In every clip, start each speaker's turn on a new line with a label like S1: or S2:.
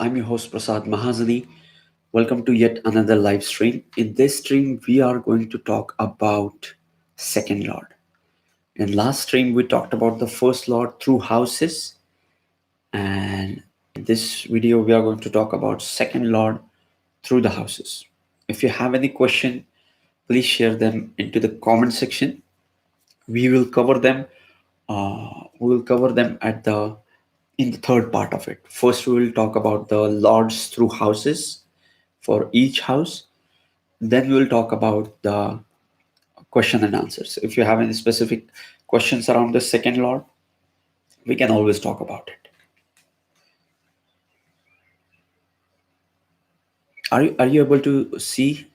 S1: I'm your host Prasad Mahazani. Welcome to yet another live stream. In this stream, we are going to talk about second lord. In last stream, we talked about the first lord through houses, and in this video, we are going to talk about second lord through the houses. If you have any question, please share them into the comment section. We will cover them. We will cover them at the in the third part of it. First, we will talk about the lords through houses for each house. Then we will talk about the question and answers. If you have any specific questions around the second lord, we can always talk about it. Are you able to see?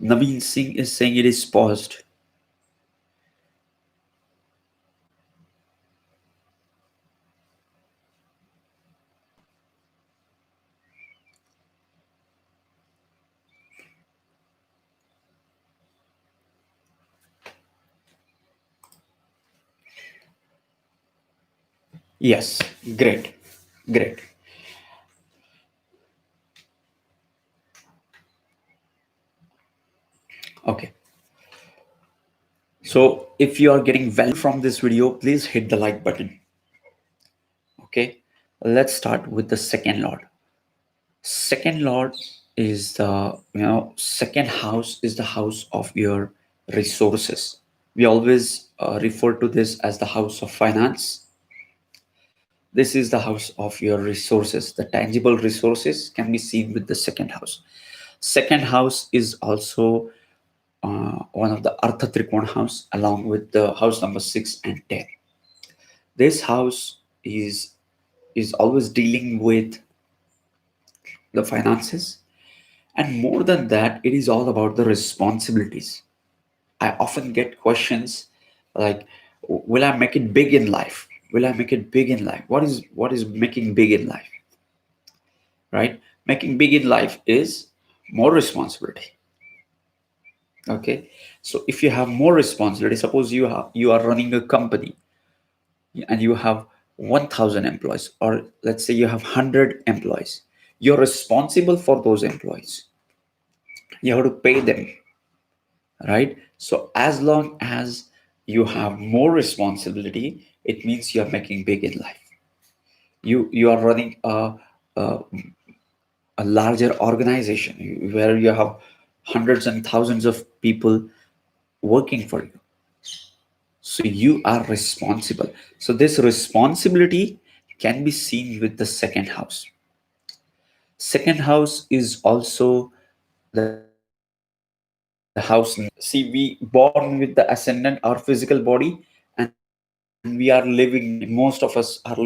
S1: Naveen Singh is saying it is paused. Yes, great, great. Okay. So if you are getting value from this video, please hit the like button. Okay. Let's start with the second lord. Second lord is the second house is the house of your resources. We always refer to this as the house of finance. This is the house of your resources. The tangible resources can be seen with the second house. Second house is also one of the Artha Trikona house, along with the house number 6 and 10. This house is always dealing with the finances, and more than that, it is all about the responsibilities. I often get questions like, will I make it big in life? Will I make it big in life? What is making big in life? Right? Making big in life is more responsibility. Okay. So if you have more responsibility, suppose you are running a company and you have 1,000 employees, or let's say you have 100 employees. You're responsible for those employees. You have to pay them, right? So as long as you have more responsibility, it means you're making big in life. You are running a, a larger organization where you have hundreds and thousands of people working for you. So you are responsible. So this responsibility can be seen with the second house. Second house is also the house. See, we born with the ascendant, our physical body, and we are living, most of us are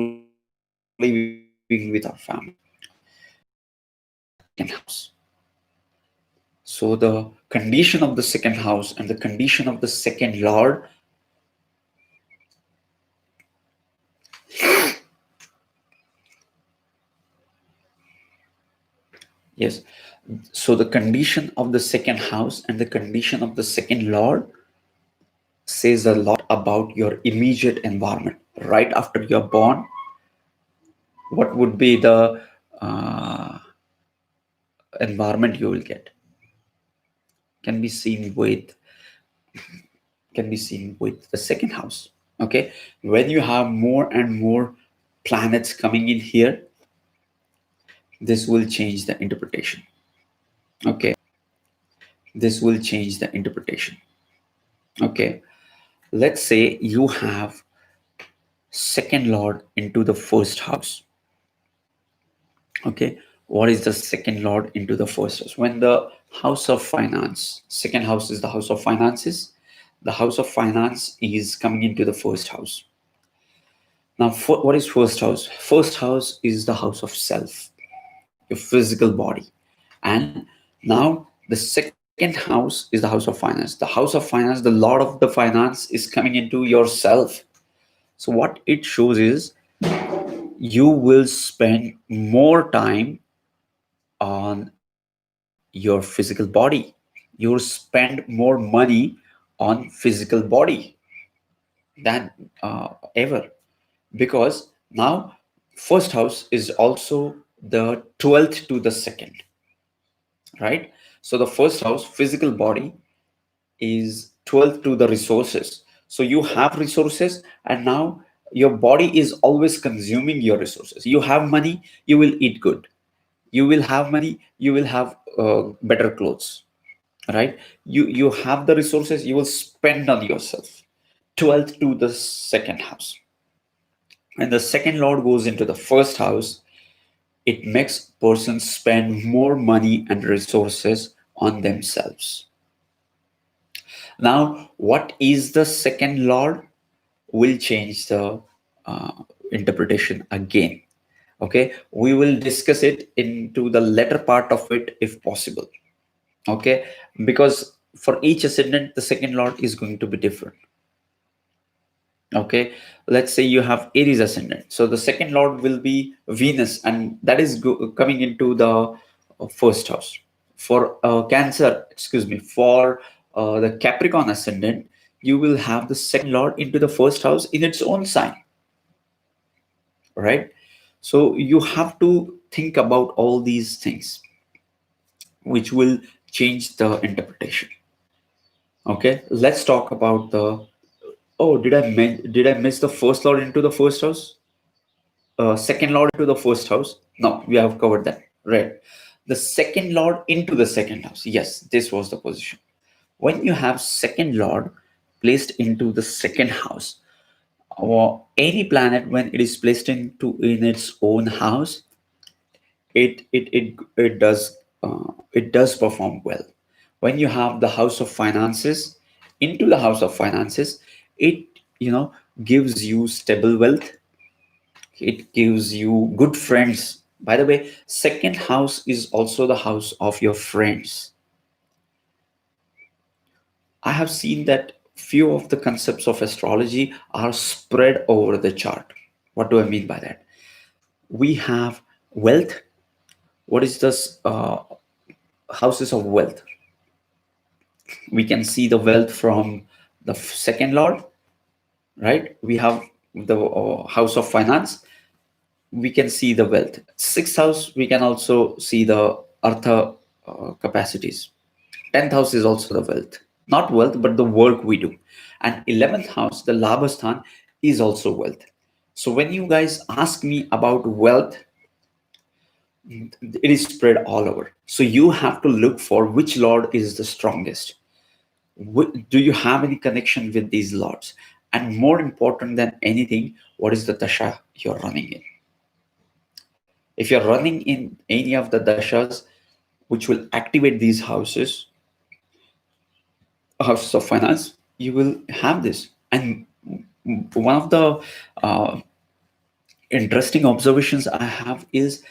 S1: living with our family. Second house. So the condition of the second house and the condition of the second lord, yes. So the condition of the second house and the condition of the second lord says a lot about your immediate environment. Right after you're born, what would be the uh, environment you will get? Can be seen with the second house. Okay, when you have more and more planets coming in here, this will change the interpretation. Okay, this will change the interpretation. Okay, let's say you have second lord into the first house. Okay, what is the second lord into the first house? When the house of finance, second house is the house of finances, the house of finance is coming into the first house. Now, what is first house? First house is the house of self, your physical body. And now the second house is the house of finance. The house of finance, the lord of the finance is coming into yourself. So what it shows is you will spend more time on your physical body. You'll spend more money on physical body than ever, because now first house is also the 12th to the second, right? So the first house, physical body, is 12th to the resources. So you have resources, and now your body is always consuming your resources. You have money, you will eat good. You will have money, you will have better clothes, right? You have the resources, you will spend on yourself. 12th to the second house. And the second lord goes into the first house, it makes persons spend more money and resources on themselves. Now, what is the second lord will change the uh, interpretation again. Okay, we will discuss it into the latter part of it if possible. Okay, because for each ascendant, the second lord is going to be different. Okay, let's say you have Aries ascendant, so the second lord will be Venus, and that is coming into the first house. For Cancer, excuse me, for the Capricorn ascendant, you will have the second lord into the first house in its own sign, right? So you have to think about all these things, which will change the interpretation. Okay, let's talk about the. Oh, did I miss the first lord into the first house? Second lord into the first house? No, we have covered that. Right. The second lord into the second house. Yes, this was the position. When you have second lord placed into the second house, or any planet when it is placed into in its own house, it does perform well. When you have the house of finances into the house of finances, it gives you stable wealth, it gives you good friends. By the way, second house is also the house of your friends. I have seen that few of the concepts of astrology are spread over the chart. What do I mean by that? We have wealth. What is this houses of wealth? We can see the wealth from the second lord, right? We have the house of finance, we can see the wealth. Sixth house, we can also see the artha capacities. 10th house is also the wealth, not wealth but the work we do. And 11th house, the labhasthan, is also wealth. So when you guys ask me about wealth, it is spread all over, so you have to look for which lord is the strongest. Do you have any connection with these lords? And more important than anything, what is the dasha you're running in? If you're running in any of the dashas which will activate these houses of finance, you will have this. And one of the uh, interesting observations I have is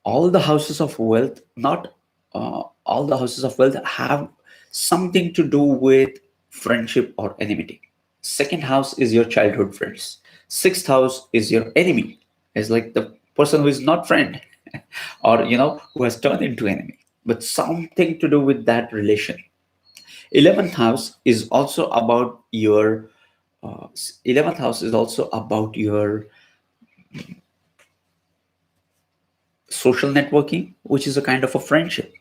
S1: all the houses of wealth, not all the houses of wealth have something to do with friendship or enmity. Second house is your childhood friends. Sixth house is your enemy. It's like the person who is not friend, or who has turned into enemy, but something to do with that relation. 11th house is also about your 11th house is also about your social networking, which is a kind of a friendship,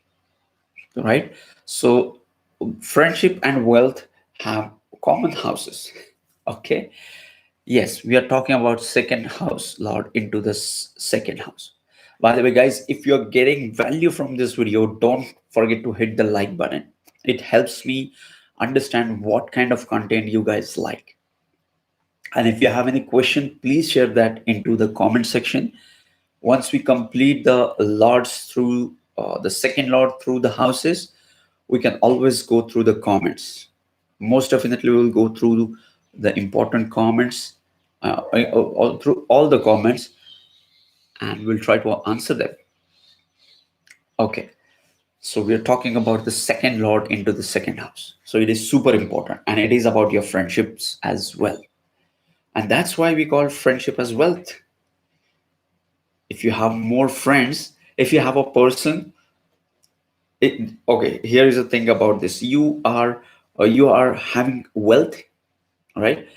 S1: right? So friendship and wealth have common houses. Okay, yes, we are talking about second house lord into the second house. By the way, guys, if you're getting value from this video, don't forget to hit the like button. It helps me understand what kind of content you guys like. And if you have any question, please share that into the comment section. Once we complete the lords through the second lord through the houses, we can always go through the comments. Most definitely we'll go through the important comments, through all the comments, and we'll try to answer them. Okay, so we're talking about the second lord into the second house, so it is super important, and it is about your friendships as well. And that's why we call friendship as wealth. If you have more friends, if you have a person, okay, here is the thing about this. You are having wealth, right?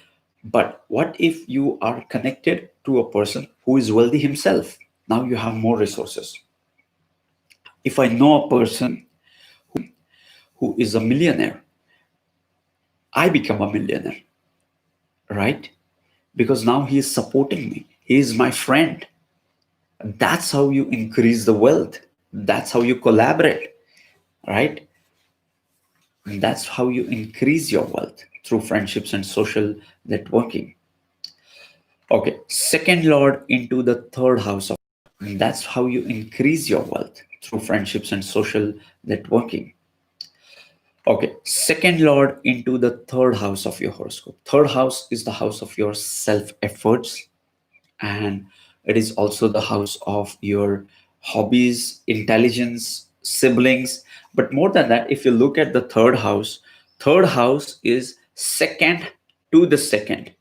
S1: But what if you are connected to a person who is wealthy himself? Now you have more resources. If I know a person who is a millionaire, I become a millionaire, right? Because now he is supporting me. He is my friend. That's how you increase the wealth. That's how you collaborate, right? And that's how you increase your wealth through friendships and social networking. Okay, second lord into the third house of, and that's how you increase your wealth through friendships and social networking. Okay, second lord into the third house of your horoscope. Third house is the house of your self efforts, and it is also the house of your hobbies, intelligence, siblings. But more than that, if you look at the third house is second to the second,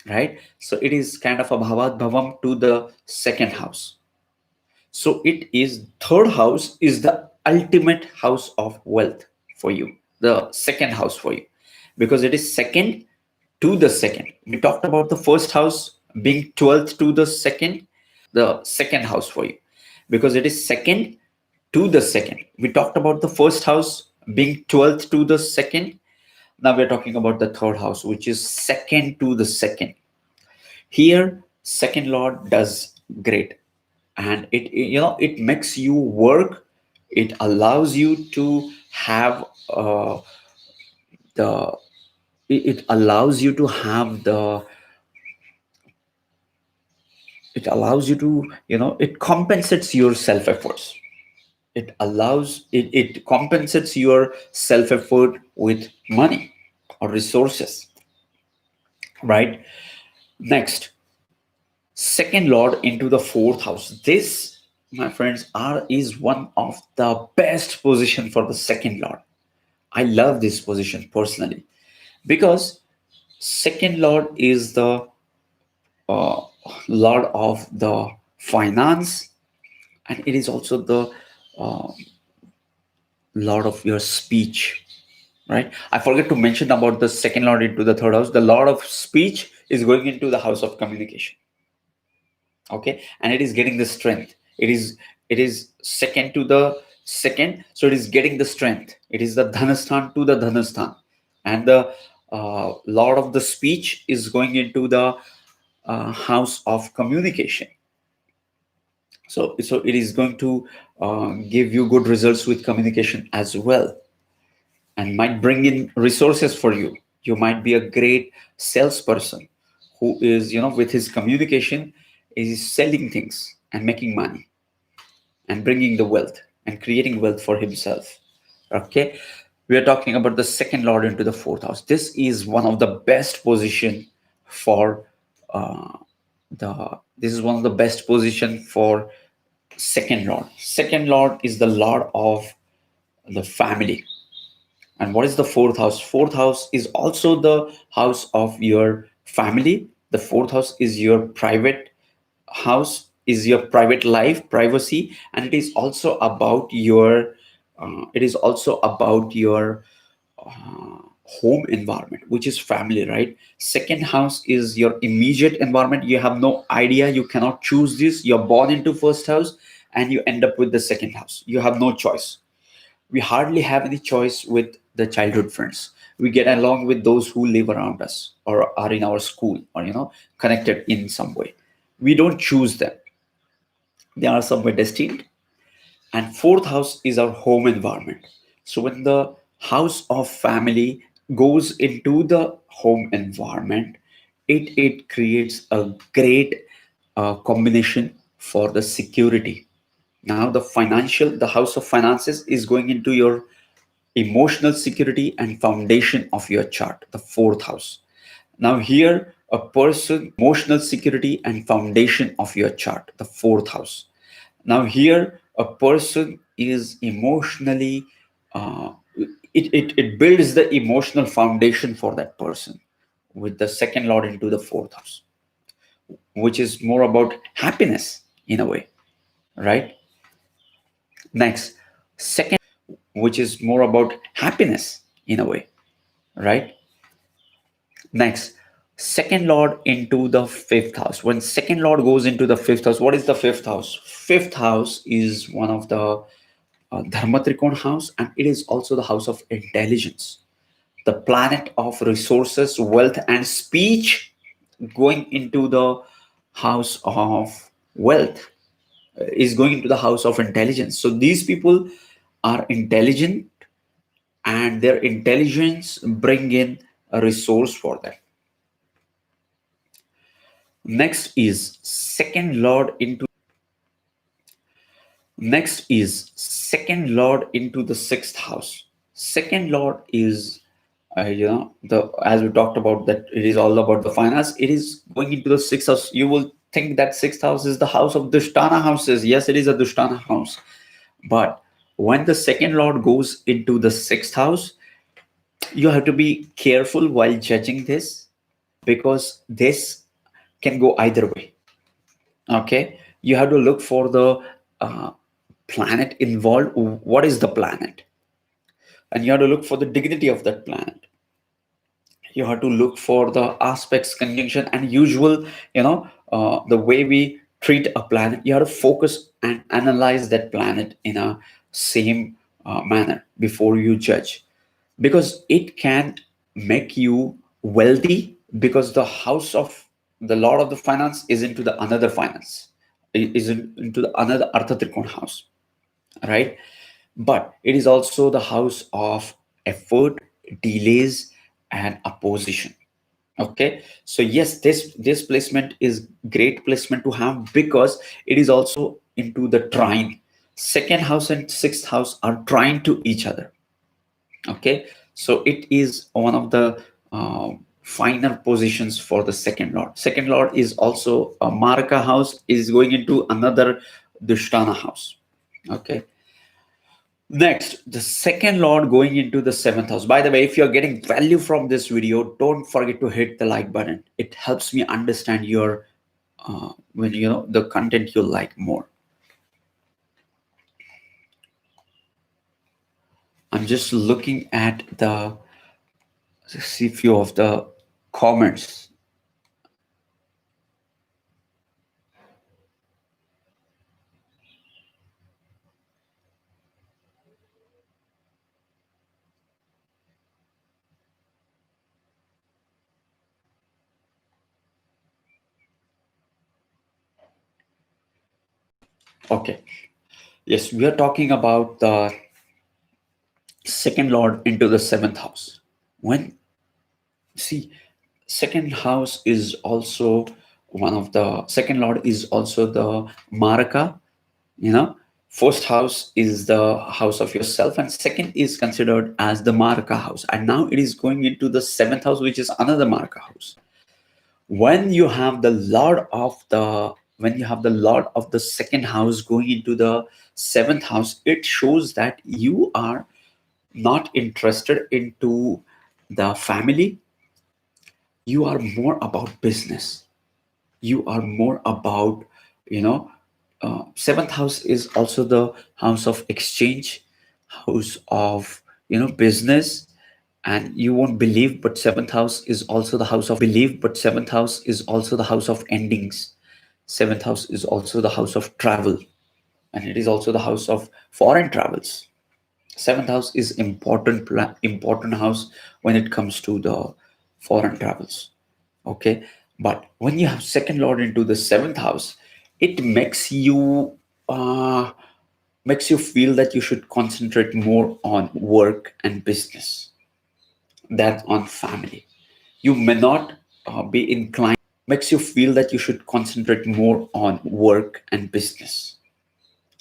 S1: right? So it is kind of a bhavat bhavam to the second house. So it is, third house is the ultimate house of wealth for you, the second house for you, because it is second to the second. We talked about the first house being 12th to the second, the second house for you, because it is second to the second. We talked about the first house being 12th to the second. Now we're talking about the third house, which is second to the second. Here, second lord does great, and it makes you work. It allows you to have the it allows you to have the it allows you to it compensates your self efforts. It compensates your self effort with money or resources, right? Next, second lord into the fourth house. This, my friends, is one of the best position for the second lord. I love this position personally, because second lord is the uh, lord of the finance, and it is also the uh, lord of your speech, right? I forget to mention about the second lord into the third house. The lord of speech is going into the house of communication, okay, and it is getting the strength. It is second to the second, so it is getting the strength. It is the dhanasthan to the dhanasthan, and the lord of the speech is going into the house of communication. So it is going to give you good results with communication as well, and might bring in resources for you. You might be a great salesperson who is, with his communication, is selling things and making money and bringing the wealth and creating wealth for himself. Okay, we are talking about the second lord into the fourth house. This is one of the best position for the this is one of the best position for second lord. Second lord is the lord of the family. And what is the fourth house? Fourth house is also the house of your family. The fourth house is your private house, is your private life, privacy, and it is also about your home environment, which is family, right? Second house is your immediate environment. You have no idea, you cannot choose this. You're born into first house and you end up with the second house. You have no choice. We hardly have any choice with the childhood friends. We get along with those who live around us or are in our school, or connected in some way. We don't choose them. They are somewhere destined. And fourth house is our home environment. So when the house of family goes into the home environment, it creates a great combination for the security. Now the house of finances is going into your emotional security and foundation of your chart, the fourth house. Now here, a person emotional security and foundation of your chart, the fourth house. Now here, a person is emotionally uh, it builds the emotional foundation for that person with the second lord into the fourth house, which is more about happiness in a way, right? Next, second, which is more about happiness in a way, right? Next, second lord into the fifth house. When second lord goes into the fifth house, what is the fifth house? Fifth house is one of the Dharma Trikona house, and it is also the house of intelligence, the planet of resources, wealth, and speech, going into the house of wealth, is going into the house of intelligence. So these people are intelligent, and their intelligence bring in a resource for them. Next is second lord into the sixth house. Second lord is, the as we talked about, that it is all about the finance. It is going into the sixth house. You will think that sixth house is the house of Dushtana houses. Yes, it is a Dushtana house. But when the second lord goes into the sixth house, you have to be careful while judging this, because this can go either way. Okay, you have to look for the uh, planet involved. What is the planet? And you have to look for the dignity of that planet. You have to look for the aspects, conjunction, and usual, the way we treat a planet. You have to focus and analyze that planet in a same manner before you judge, because it can make you wealthy, because the house of the lord of the finance is into the another finance, into the another Artha Trikona house, right? But it is also the house of effort, delays, and opposition. Okay, so yes, this placement is great placement to have, because it is also into the trine. Second house and sixth house are trying to each other. Okay, so it is one of the finer positions for the second lord. Second lord is also a Maraka house, is going into another Dushtana house. Okay, next, the second lord going into the seventh house. By the way, if you're getting value from this video, don't forget to hit the like button. It helps me understand your when the content you like more. I'm just looking at the see few of the comments. Okay, yes, we are talking about the second lord into the seventh house. When see, second house is also one of the second lord is also the Maraka. First house is the house of yourself, and second is considered as the Maraka house. And now it is going into the seventh house, which is another Maraka house. When you have the lord of the second house going into the seventh house, it shows that you are not interested into the family. You are more about business. You are more about, seventh house is also the house of exchange, house of business. And you won't believe, but seventh house is also the house of endings. Seventh house is also the house of travel, and it is also the house of foreign travels. Seventh house is important house when it comes to the foreign travels. Okay, but when you have second lord into the seventh house, it makes you feel that you should concentrate more on work and business than on family. You may not be inclined, makes you feel that you should concentrate more on work and business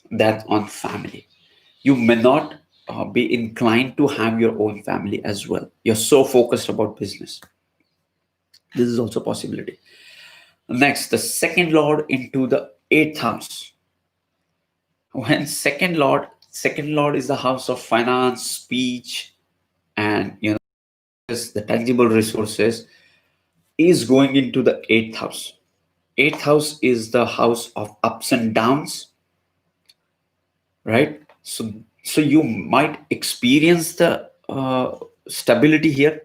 S1: than on family. You may not be inclined to have your own family as well. You're so focused about business. This is also a possibility. Next, the second lord into the eighth house. When second lord is the house of finance, speech, and the tangible resources, is going into the eighth house. Eighth house is the house of ups and downs, right? So you might experience the stability here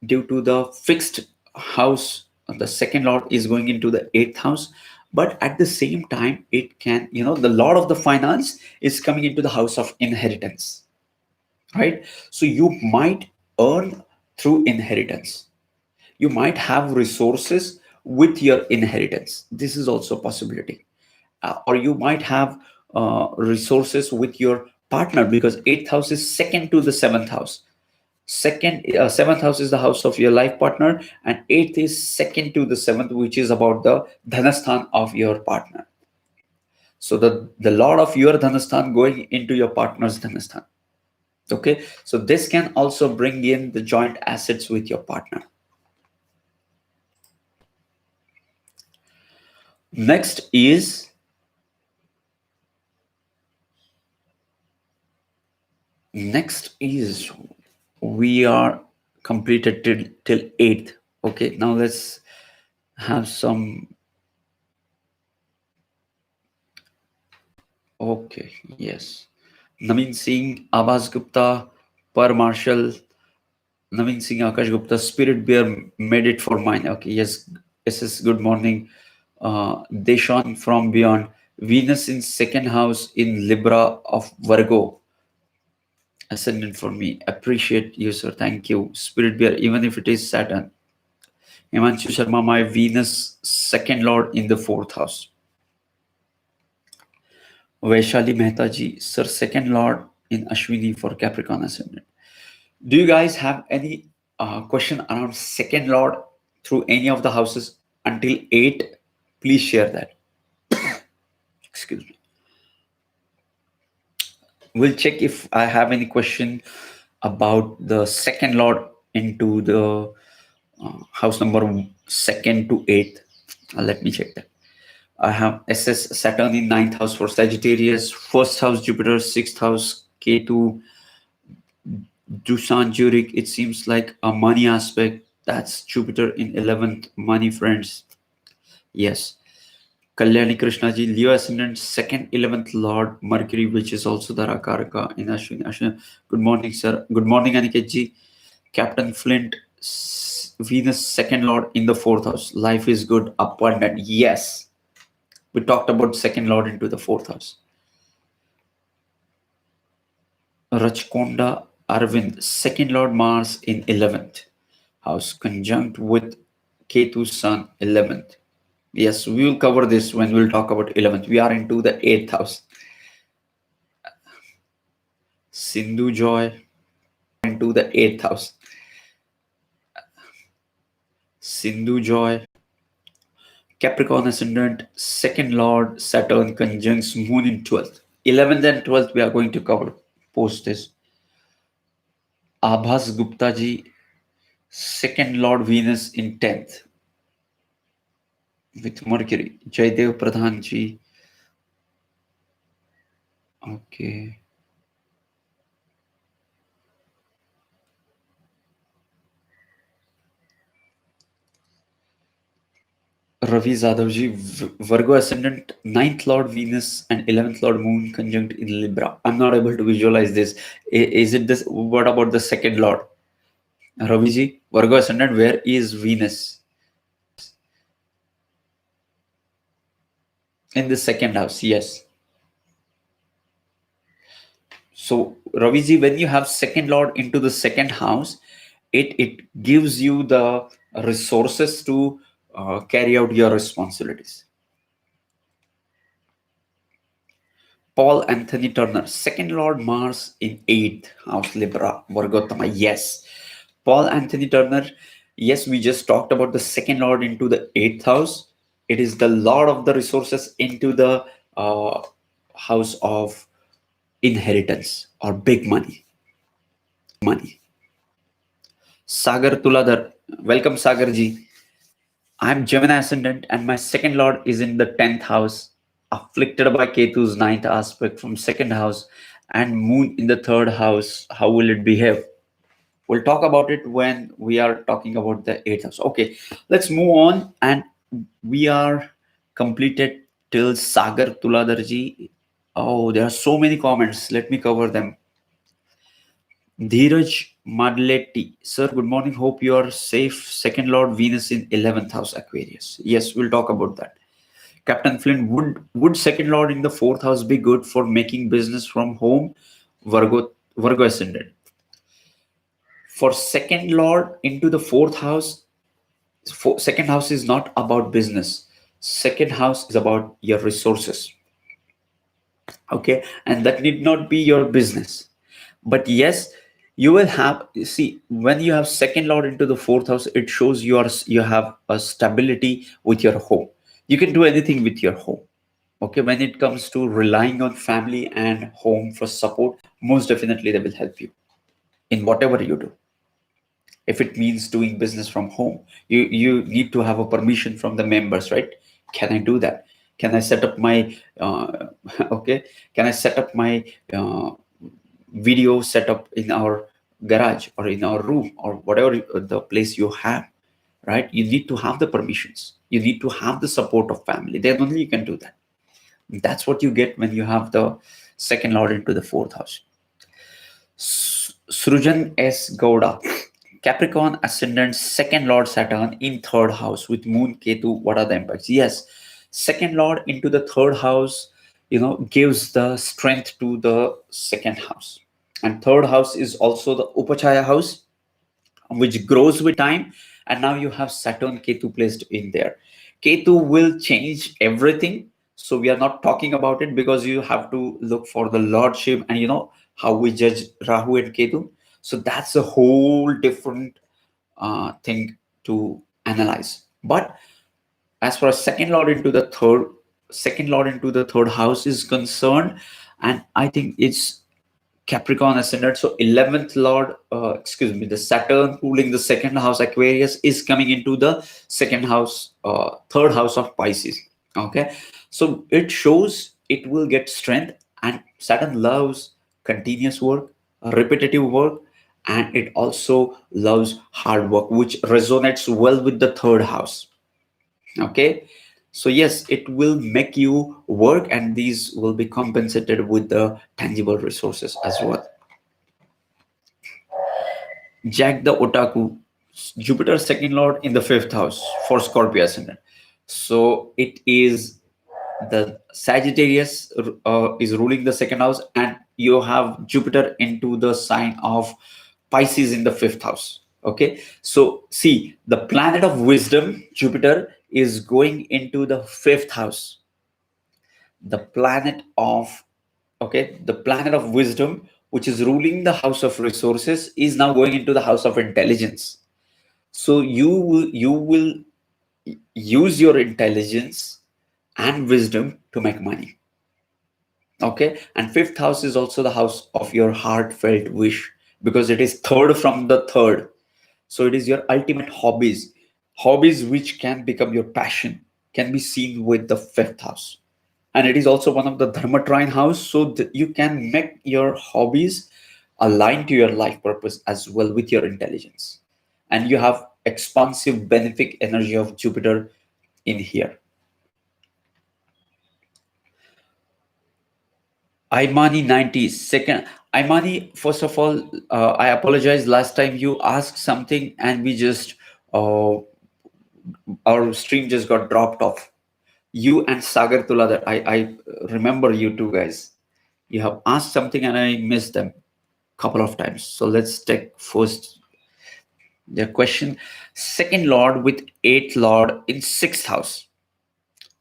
S1: due to the fixed house. The second lord is going into the eighth house, but at the same time, it can, the Lord of the finance is coming into the house of inheritance, right? So you might earn through inheritance. You might have resources with your inheritance. This is also a possibility. Or you might have resources with your partner, because eighth house is second to the seventh house. Seventh house is the house of your life partner, and eighth is second to the seventh, which is about the dhanasthan of your partner. So the lord of your dhanasthan going into your partner's dhanasthan. Okay, so this can also bring in the joint assets with your partner. Next is we are completed till 8th. Okay, now let's have some. Okay, yes. Naveen Singh, Abbas Gupta, Per Marshall, Naveen Singh, Akash Gupta, Spirit Bear made it for mine. Okay, yes. SS, good morning. Deshaun from Beyond. Venus in second house in Libra of Virgo. Ascendant for me. Appreciate you, sir. Thank you. Spirit Bear, even if it is Saturn. Himanshu Sharma, my Venus second lord in the fourth house. Vaishali Mehta ji, sir, second lord in Ashwini for Capricorn Ascendant. Do you guys have any question around second lord through any of the houses until 8? Please share that. Excuse me. We'll check if I have any question about the second lord into the house number second to 8th. Let me check that. I have SS Saturn in 9th house for Sagittarius, first house Jupiter, 6th house Ketu, Dusan Zurich. It seems like a money aspect. That's Jupiter in 11th, money friends. Yes. Kalyani Krishna ji, Leo Ascendant, second 11th Lord Mercury, which is also the Rakaraka in Ashwin. Good morning, sir. Good morning, Aniket ji. Captain Flint, Venus second Lord in the fourth house. Life is good, abundant. Yes. We talked about second Lord into the fourth house. Rachkonda Arvind, second Lord Mars in 11th house, conjunct with Ketu's Sun, 11th. Yes, we will cover this when we'll talk about 11th. We are into the 8th house. Sindhu Joy, into the 8th house. Sindhu Joy. Capricorn Ascendant, second Lord Saturn conjuncts Moon in 12th. 11th and 12th we are going to cover post this. Abhas Gupta ji, second Lord Venus in 10th with Mercury. Jaidev Pradhan ji. Okay. Ravi Zadavji, Virgo Ascendant, 9th Lord Venus and 11th Lord Moon conjunct in Libra. I'm not able to visualize this. Is it this? What about the second Lord? Raviji, Virgo Ascendant, where is Venus? In the second house, yes. So, Raviji, when you have second Lord into the second house, it gives you the resources to carry out your responsibilities. Paul Anthony Turner, second Lord Mars in 8th house, Libra, Vargotama. Yes. Paul Anthony Turner, yes, we just talked about the second Lord into the 8th house. It is the Lord of the resources into the house of inheritance or big money. Sagar Tuladhar, welcome Sagar ji. I'm Gemini Ascendant and my second Lord is in the 10th house, afflicted by Ketu's 9th aspect from second house and Moon in the third house. How will it behave? We'll talk about it when we are talking about the 8th house. Okay, let's move on, and we are completed till Sagar Tuladarji. Oh, there are so many comments. Let me cover them. Dheeraj Madletti, sir, good morning. Hope you are safe. Second Lord Venus in 11th house Aquarius. Yes, we'll talk about that. Captain Flynn, would second lord in the fourth house be good for making business from home? Virgo ascendant. For second lord into the fourth house, second house is not about business. Second house is about your resources. Okay, and that need not be your business, but yes, you will have, see, when you have second lord into the fourth house, it shows you have a stability with your home. You can do anything with your home. Okay, when it comes to relying on family and home for support, most definitely they will help you in whatever you do. If it means doing business from home, you need to have a permission from the members, right? Can I do that? Can I set up my okay, can I set up my video setup in our garage or in our room or whatever the place you have, right? You need to have the permissions, you need to have the support of family, then only you can do that. That's what you get when you have the second lord into the fourth house. Srujan S. Gowda, Capricorn ascendant, second lord Saturn in third house with moon Ketu. What are the impacts? Yes, second lord into the third house, gives the strength to the second house. And third house is also the Upachaya house, which grows with time. And now you have Saturn Ketu placed in there. Ketu will change everything. So we are not talking about it because you have to look for the lordship and how we judge Rahu and Ketu. So that's a whole different thing to analyze. But as far as second lord into the third house is concerned, and I think it's Capricorn ascendant. So 11th lord, the Saturn ruling the second house Aquarius is coming into the second house, third house of Pisces. Okay, so it shows it will get strength, and Saturn loves continuous work, repetitive work, and it also loves hard work, which resonates well with the third house. Okay, so yes, it will make you work, and these will be compensated with the tangible resources as well. Jack the Otaku, Jupiter second lord in the fifth house for Scorpio ascendant. So it is the Sagittarius is ruling the second house, and you have Jupiter into the sign of Pisces in the fifth house. Okay, so see, the planet of wisdom, Jupiter, is going into the fifth house. The planet of the planet of wisdom, which is ruling the house of resources, is now going into the house of intelligence. So you will use your intelligence and wisdom to make money. Okay, and fifth house is also the house of your heartfelt wish, because it is third from the third. So it is your ultimate hobbies which can become your passion, can be seen with the fifth house. And it is also one of the dharma trine house, so that you can make your hobbies align to your life purpose as well with your intelligence. And you have expansive benefic energy of Jupiter in here. Imani 90 second. Imani, first of all, I apologize. Last time you asked something and we just our stream just got dropped off. You and Sagar Tuladar, I remember you two guys. You have asked something and I missed them a couple of times. So let's take first the question. Second lord with eighth lord in sixth house,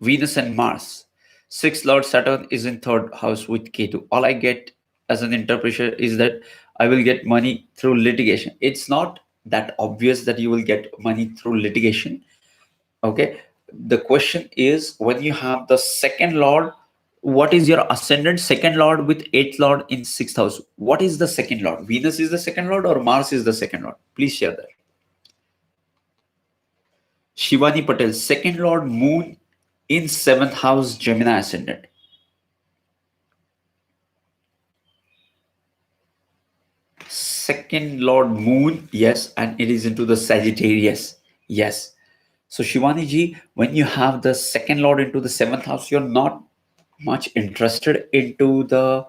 S1: Venus and Mars. Sixth lord Saturn is in third house with Ketu. All I get as an interpretation is that I will get money through litigation. It's not that obvious that you will get money through litigation. Okay, the question is, when you have the second lord, what is your ascendant? Second lord with eighth lord in sixth house. What is the second lord? Venus is the second lord or Mars is the second lord? Please share that. Shivani Patel, second lord moon in seventh house, Gemini ascendant. Second lord moon, yes, and it is into the Sagittarius. Yes. So Shivani ji, when you have the second lord into the seventh house, you're not much interested into the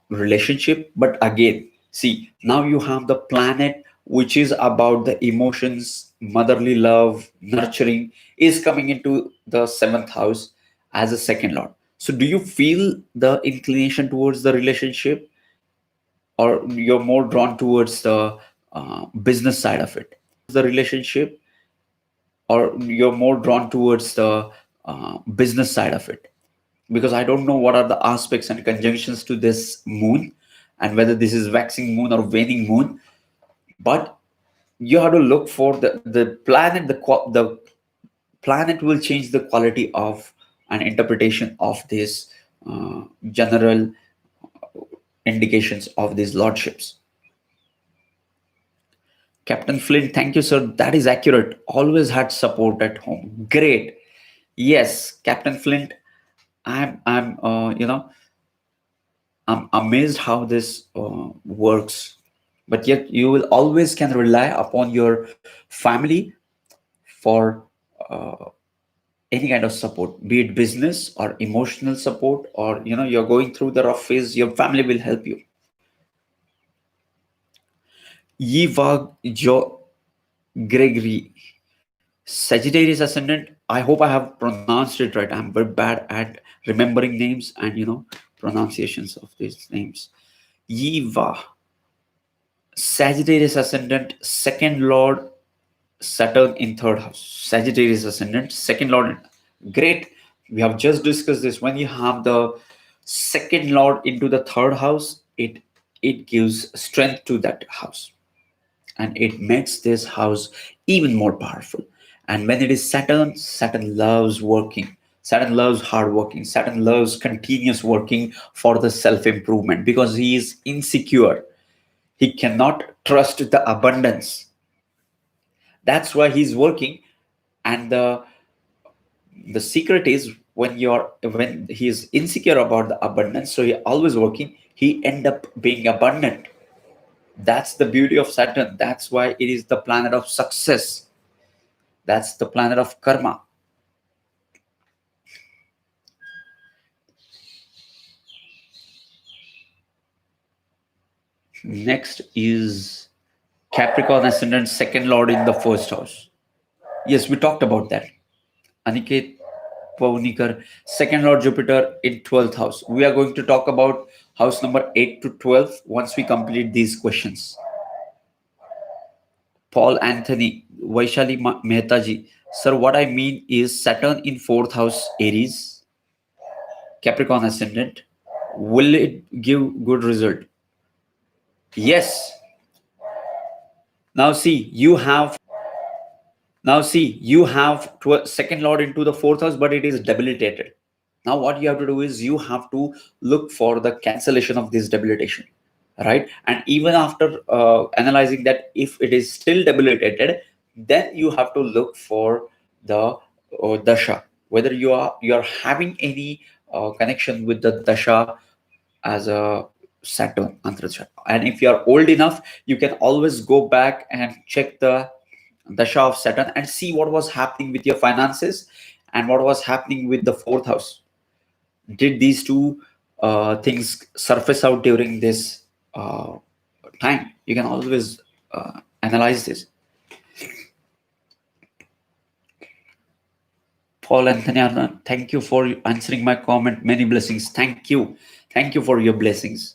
S1: relationship. But again, see, now you have the planet which is about the emotions, motherly love, nurturing, is coming into the seventh house as a second lord. So, do you feel the inclination towards the relationship, or you're more drawn towards the business side of it? The relationship, or you're more drawn towards the business side of it? Because I don't know what are the aspects and conjunctions to this moon, and whether this is waxing moon or waning moon, but you have to look for the planet. The planet will change the quality of an interpretation of these general indications of these lordships. Captain Flint, thank you, sir. That is accurate. Always had support at home. Great. Yes, Captain Flint. I'm amazed how this works. But yet, you will always can rely upon your family for any kind of support, be it business or emotional support, or you're going through the rough phase. Your family will help you. Yivag Jo Gregory, Sagittarius ascendant. I hope I have pronounced it right. I'm very bad at remembering names and pronunciations of these names. Yiva, Sagittarius ascendant, second lord, Saturn in third house. Sagittarius ascendant, second lord. Great. We have just discussed this. When you have the second lord into the third house, it gives strength to that house, and it makes this house even more powerful. And when it is Saturn, Saturn loves working. Saturn loves hard working. Saturn loves continuous working for the self improvement, because he is insecure. He cannot trust the abundance. That's why he's working. And the secret is, when he is insecure about the abundance, so he always working, he end up being abundant. That's the beauty of Saturn. That's why it is the planet of success. That's the planet of karma. Next is Capricorn ascendant, second lord in the first house. Yes, we talked about that. Aniket Paunikar, second lord Jupiter in 12th house. We are going to talk about house number 8 to 12 once we complete these questions. Paul Anthony, Vaishali Mehta ji. Sir, what I mean is Saturn in 4th house Aries, Capricorn ascendant. Will it give good result? Yes. Now see, you have second lord into the 4th house, but it is debilitated. Now what you have to do is you have to look for the cancellation of this debilitation, right? And even after analyzing that, if it is still debilitated, then you have to look for the dasha, whether you are having any connection with the dasha as a Saturn Antarcha. And if you are old enough, you can always go back and check the Dasha of Saturn and see what was happening with your finances and what was happening with the 4th house. Did these two things surface out during this time? You can always analyze this. Paul Anthony Arnold, thank you for answering my comment. Many blessings. Thank you. Thank you for your blessings.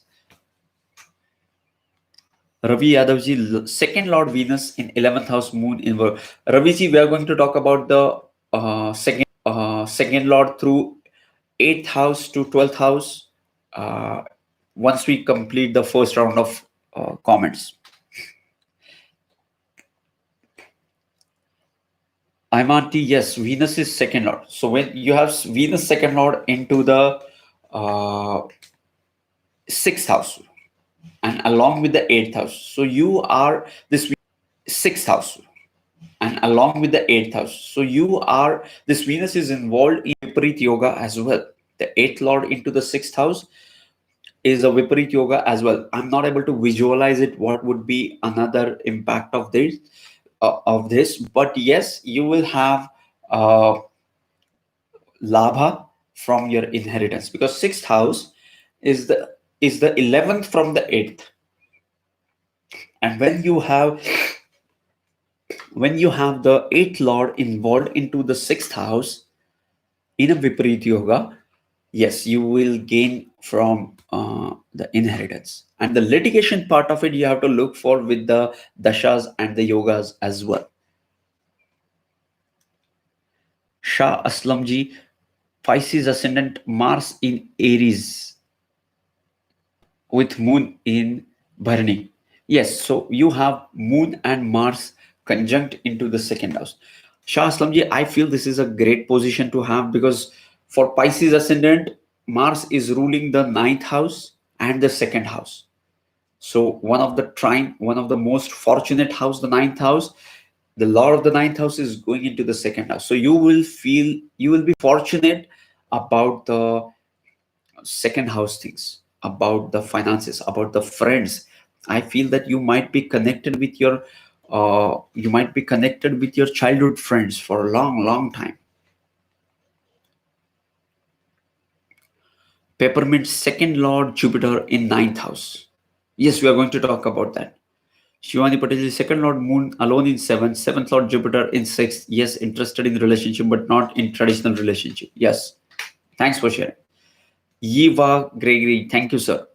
S1: Ravi Yadavji, second Lord Venus in 11th house, Moon in Virgo. Raviji, we are going to talk about the second Lord through 8th house to 12th house once we complete the first round of comments. Imanti, yes, Venus is second Lord. So when you have Venus second Lord into the 6th house and along with the 8th house, so you are this 6th house and along with the 8th house, so you are this Venus is involved in Viparit Yoga as well. The 8th Lord into the 6th house is a Viparit Yoga as well. I'm not able to visualize it. What would be another impact of this? But yes, you will have labha from your inheritance, because 6th house is the 11th from the 8th, And when you have the eighth lord involved into the sixth house in a Viparit yoga, yes, you will gain from the inheritance. And the litigation part of it, you have to look for with the dashas and the yogas as well. Shah Aslamji, Pisces ascendant, Mars in Aries with Moon in Bharani. Yes, so you have Moon and Mars conjunct into the second house. Shah Aslamji, I feel this is a great position to have because for Pisces ascendant, Mars is ruling the ninth house and the second house. So one of the most fortunate house, the ninth house, the lord of the ninth house is going into the second house. So you will be fortunate about the second house things, about the finances, about the friends. I feel that you might be connected with your childhood friends for a long, long time. Peppermint second lord Jupiter in ninth house. Yes, we are going to talk about that. Shivani Patel, second Lord Moon alone in seventh, seventh Lord Jupiter in sixth. Yes, interested in relationship, but not in traditional relationship. Yes, thanks for sharing. Yiva Gregory, thank you, sir.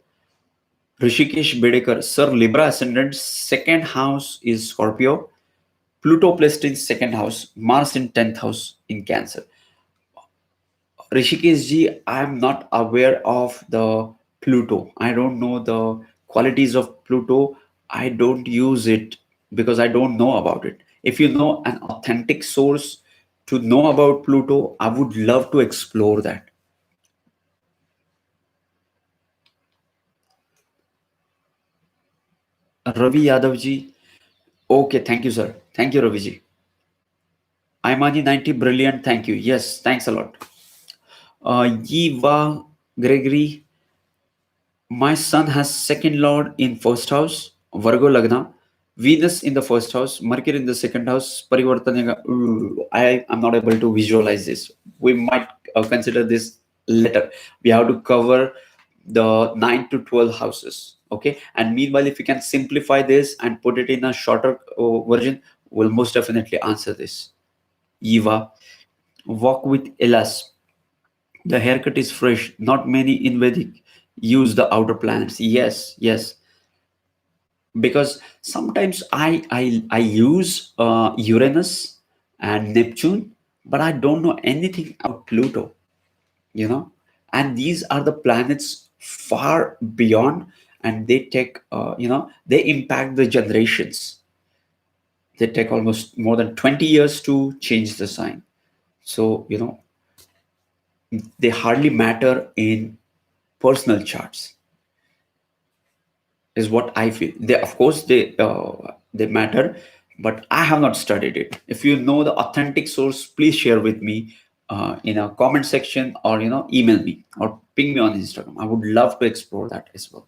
S1: Rishikesh Bedekar, sir, Libra ascendant, second house is Scorpio. Pluto placed in second house, Mars in 10th house in Cancer. Rishikesh ji, I am not aware of the Pluto. I don't know the qualities of Pluto. I don't use it because I don't know about it. If you know an authentic source to know about Pluto, I would love to explore that. Ravi Yadav ji. Okay, thank you, sir. Thank you, Ravi ji. Imani 90, brilliant. Thank you. Yes, thanks a lot. Yiva Gregory, my son has second lord in first house, Virgo Lagna, Venus in the first house, Mercury in the second house, Parivartanega. I am not able to visualize this. We might consider this later. We have to cover the 9 to 12 houses. Okay. And meanwhile, if you can simplify this and put it in a shorter version, we'll most definitely answer this. Eva, walk with Elas. The haircut is fresh. Not many in Vedic use the outer planets. Yes, yes. Because sometimes I use Uranus and Neptune, but I don't know anything about Pluto. You know, and these are the planets far beyond, and they take they impact the generations. They take almost more than 20 years to change the sign. So they hardly matter in personal charts is what I feel. They, of course, they matter, but I have not studied it. If you know the authentic source, please share with me in a comment section, or email me or ping me on Instagram. I would love to explore that as well.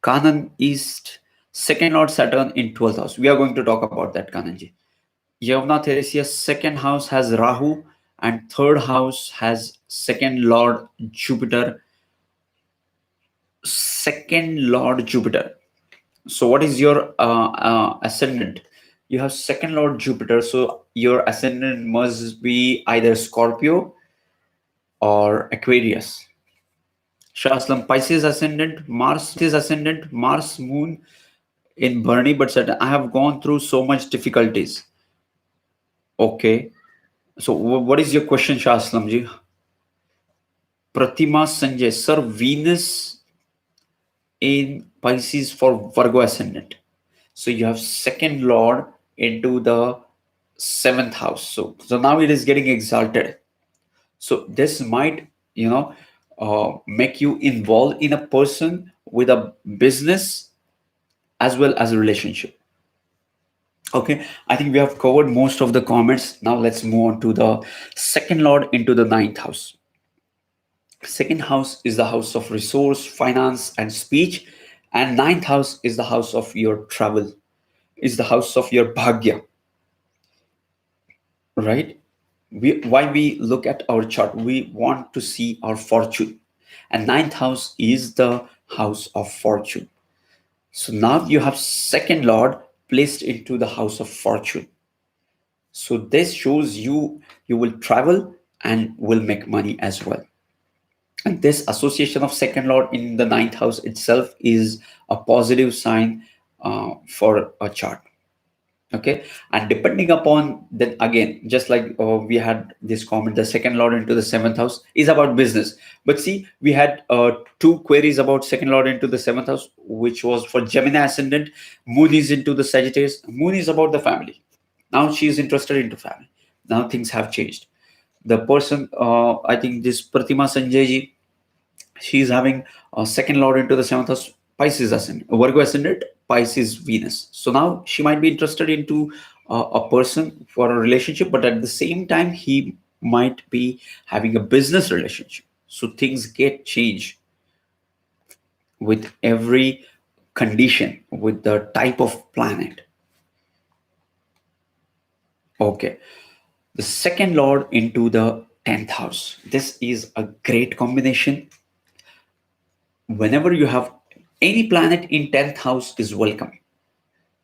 S1: Kanan East, second Lord Saturn in 12th house. We are going to talk about that, Kananji. Yavna Theresia's second house has Rahu, and third house has second Lord Jupiter. Second Lord Jupiter. So, what is your ascendant? You have second Lord Jupiter, so your ascendant must be either Scorpio or Aquarius. Shaslam, Pisces ascendant, Mars, Moon in Bharani, but Saturn. I have gone through so much difficulties. Okay, so what is your question, Shaslam ji? Pratima Sanjay, sir, Venus in Pisces for Virgo ascendant. So you have second lord into the seventh house. So now it is getting exalted. So this might make you involved in a person with a business as well as a relationship. Okay, I think we have covered most of the comments. Now let's move on to the second lord into the ninth house. Second house is the house of resource, finance, and speech, and ninth house is the house of your travel, is the house of your bhagya, right? Why we look at our chart, we want to see our fortune, and ninth house is the house of fortune. So now you have second lord placed into the house of fortune. So this shows you will travel and will make money as well. And this association of second lord in the ninth house itself is a positive sign for a chart. Okay, and depending upon then again, just like we had this comment, the second lord into the seventh house is about business. But see, we had two queries about second lord into the seventh house, which was for Gemini ascendant. Moon is into the Sagittarius. Moon is about the family. Now she is interested into family. Now things have changed. The person, I think this Pratima Sanjay ji, she is having a second lord into the seventh house, Pisces ascendant, Virgo ascendant, Pisces Venus. So now she might be interested into a person for a relationship, but at the same time he might be having a business relationship. So things get changed with every condition, with the type of planet. Okay, the second lord into the 10th house. This is a great combination. Whenever you have any planet in 10th house is welcome,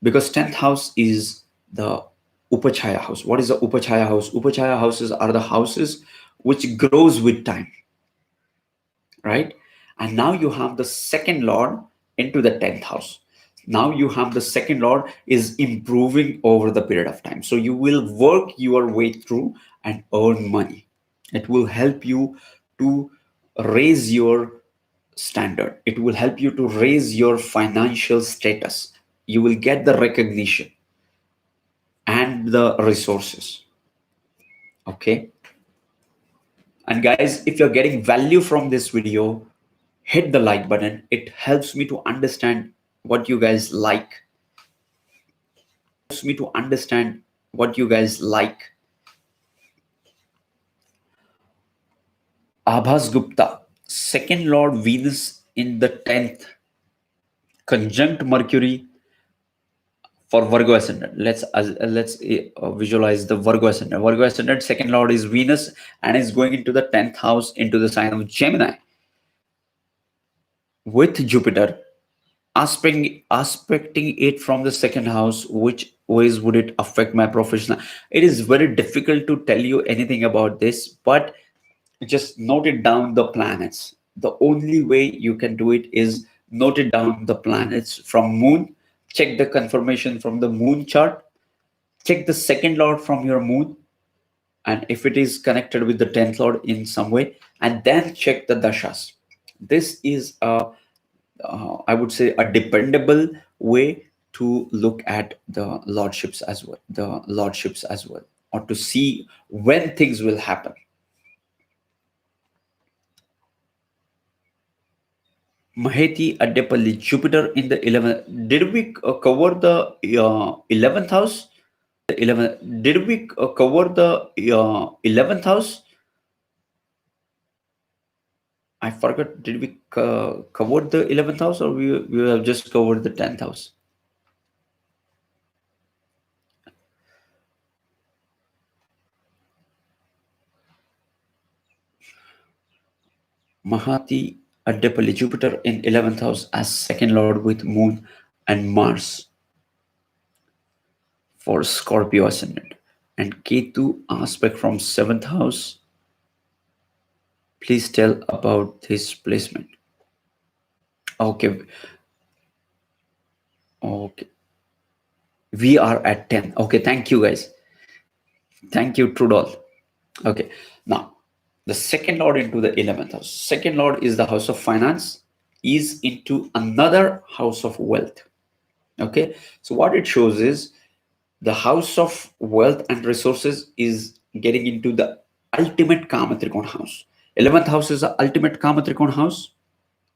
S1: because 10th house is the upachaya house. What is the upachaya house? Upachaya houses are the houses which grows with time, right? And now you have the second lord into the 10th house. Now you have the second lord is improving over the period of time, so you will work your way through and earn money. It will help you to raise your standard. It will help you to raise your financial status. You will get the recognition and the resources. Okay. And guys, if you're getting value from this video, hit the like button. It helps me to understand what you guys like. Helps me to understand what you guys like. Abhas Gupta, second lord Venus in the 10th, conjunct Mercury for Virgo ascendant. Let's visualize the Virgo ascendant. Virgo ascendant second lord is Venus and is going into the 10th house into the sign of Gemini with Jupiter, aspecting it from the second house. Which ways would it affect my professional? It is very difficult to tell you anything about this, but just note it down the planets. The only way you can do it is note it down the planets from moon. Check the confirmation from the moon chart. Check the second lord from your moon, and if it is connected with the 10th lord in some way, and then check the dashas. This is a I would say a dependable way to look at the lordships as well, or to see when things will happen. Maheti Adepalli, Jupiter in the 11th. Did we cover the 11th house? 11th. Did we cover the 11th house? I forgot. Did we cover the 11th house, or we have just covered the 10th house? Mahati Adepalli, Jupiter in 11th house as second lord with Moon and Mars for Scorpio ascendant, and Ketu aspect from 7th house. Please tell about this placement. Okay. Okay. We are at 10. Okay. Thank you, guys. Thank you, Trudol. Okay. Now, the second lord into the 11th house. Second lord is the house of finance, is into another house of wealth. Okay. So, what it shows is the house of wealth and resources is getting into the ultimate Kama Trikona house. 11th house is the ultimate Kama Trikona house,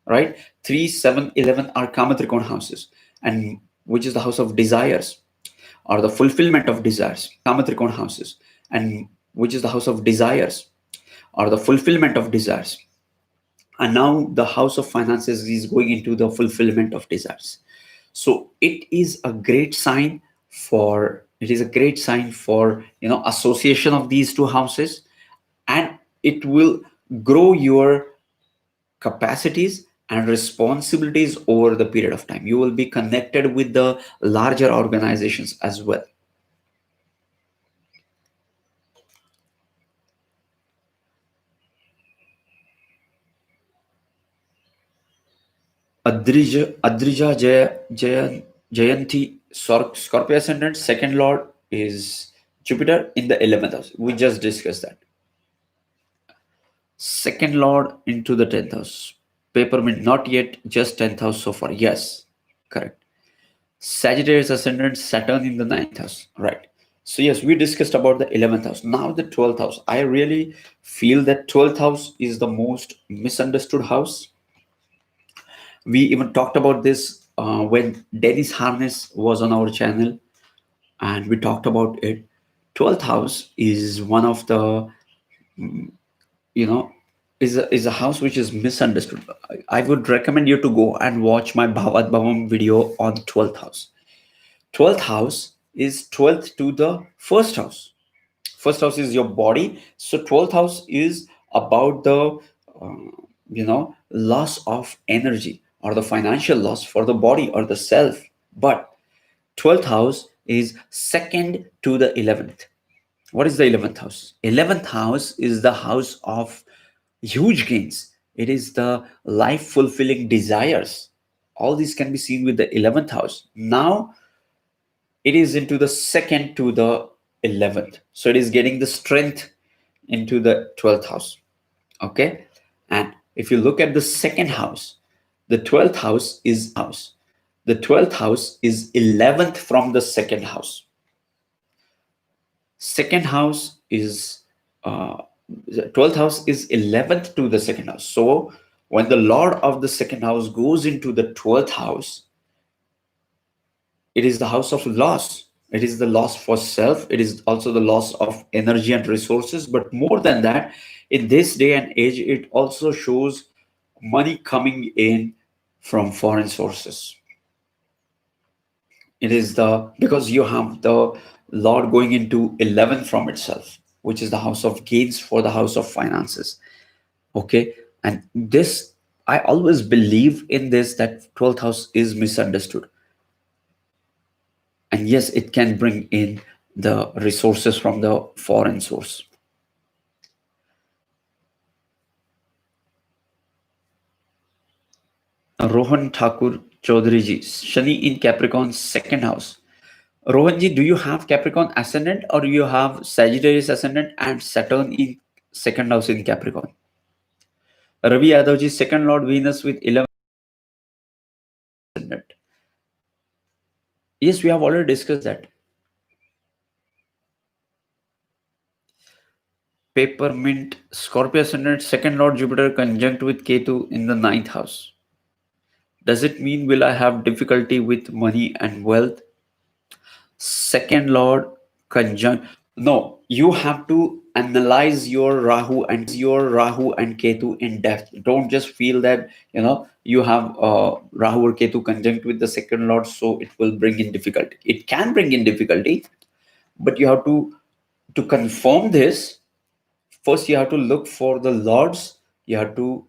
S1: right? 3, 7, 11 are Kama Trikona houses, and which is the house of desires or the fulfillment of desires. Kama Trikona houses, and which is the house of desires or the fulfillment of desires. And now the house of finances is going into the fulfillment of desires. So it is a great sign for association of these two houses, and it will grow your capacities and responsibilities over the period of time. You will be connected with the larger organizations as well. Adrija Jayanti Scorpio ascendant, second lord is Jupiter in the 11th house. We just discussed that. Second lord into the 10th house. Peppermint, not yet, just 10th house so far. Yes, correct. Sagittarius ascendant, Saturn in the 9th house. Right. So, yes, we discussed about the 11th house. Now, the 12th house. I really feel that 12th house is the most misunderstood house. We even talked about this when Dennis Harness was on our channel, and we talked about it. 12th house is one of the, you know, is a house which is misunderstood. I would recommend you to go and watch my Bhavat Bhavam video on 12th house. 12th house is 12th to the first house. First house is your body. So 12th house is about the, loss of energy or the financial loss for the body or the self. But 12th house is second to the 11th. What is the 11th house? 11th house is the house of huge gains. It is the life fulfilling desires. All these can be seen with the 11th house. Now it is into the second to the 11th. So it is getting the strength into the 12th house. Okay. And if you look at the second house, the 12th house is house. The 12th house is 11th from the second house. Second house is the 12th house is 11th to the second house. So when the lord of the second house goes into the 12th house, it is the house of loss. It is the loss for self. It is also the loss of energy and resources. But more than that, in this day and age, it also shows money coming in from foreign sources. It is the, because you have the lord going into 11 from itself, which is the house of gains for the house of finances. Okay. And this, I always believe in this, that 12th house is misunderstood. And yes, it can bring in the resources from the foreign source. Rohan Thakur Chaudhary ji, Shani in Capricorn, second house. Rohan ji, do you have Capricorn ascendant or you have Sagittarius ascendant and Saturn in second house in Capricorn? Ravi Yadav ji, second lord Venus with 11 ascendant. Yes, we have already discussed that. Peppermint, Scorpio ascendant, second lord Jupiter conjunct with Ketu in the 9th house. Does it mean will I have difficulty with money and wealth? Second lord conjunct. No, you have to analyze your Rahu and Ketu in depth. Don't just feel that you have Rahu or Ketu conjunct with the second lord, so it will bring in difficulty. It can bring in difficulty, but you have to confirm this. First, you have to look for the lords. You have to